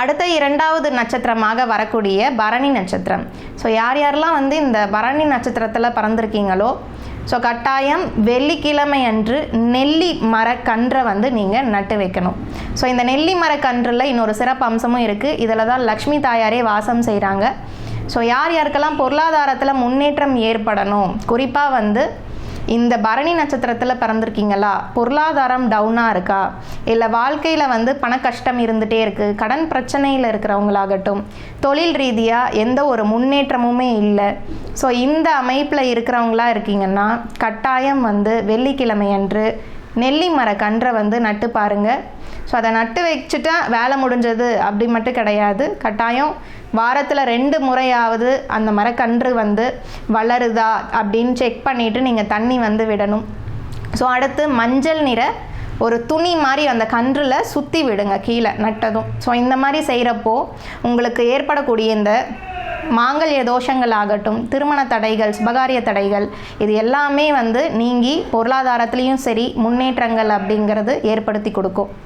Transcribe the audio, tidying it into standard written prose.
அடுத்த 2வது நட்சத்திரமாக வரக்கூடிய பரணி நட்சத்திரம். ஸோ யாரெல்லாம் வந்து இந்த பரணி நட்சத்திரத்தில் பிறந்திருக்கீங்களோ ஸோ கட்டாயம் வெள்ளிக்கிழமை அன்று நெல்லி மரக்கன்றை வந்து நீங்கள் நட்டு வைக்கணும். ஸோ இந்த நெல்லி மரக்கன்றில் இன்னொரு சிறப்பு அம்சமும் இருக்குது. இதில் தான் லக்ஷ்மி தாயாரே வாசம் செய்கிறாங்க. ஸோ யாருக்கெல்லாம் பொருளாதாரத்தில் முன்னேற்றம் ஏற்படணும், குறிப்பாக வந்து இந்த பரணி நட்சத்திரத்தில் பிறந்திருக்கீங்களா, பொருளாதாரம் டவுனாக இருக்கா, இல்லை வாழ்க்கையில் வந்து பண கஷ்டம் இருந்துகிட்டே இருக்குது, கடன் பிரச்சனையில் இருக்கிறவங்களாகட்டும், தொழில் ரீதியாக எந்த ஒரு முன்னேற்றமுமே இல்லை, ஸோ இந்த அமைப்பில் இருக்கிறவங்களா இருக்கீங்கன்னா கட்டாயம் வந்து வெள்ளிக்கிழமை அன்று நெல்லி மரக்கன்றை வந்து நட்டு பாருங்கள். ஸோ அதை நட்டு வச்சுட்டா வேலை முடிஞ்சது அப்படி மட்டும் கிடையாது. கட்டாயம் வாரத்தில் 2 முறையாவது அந்த மரக்கன்று வந்து வளருதா அப்படின்னு செக் பண்ணிவிட்டு நீங்கள் தண்ணி வந்து விடணும். ஸோ அடுத்து மஞ்சள் நிற ஒரு துணி மாதிரி அந்த கன்றில் சுற்றி விடுங்க கீழே நட்டதும். ஸோ இந்த மாதிரி செய்கிறப்போ உங்களுக்கு ஏற்படக்கூடிய இந்த மாங்கல்ய தோஷங்கள் ஆகட்டும், திருமண தடைகள், சுபகாரிய தடைகள், இது எல்லாமே வந்து நீங்கி பொருளாதாரத்துலேயும் சரி முன்னேற்றங்கள் அப்படிங்கிறது ஏற்படுத்தி கொடுக்கும்.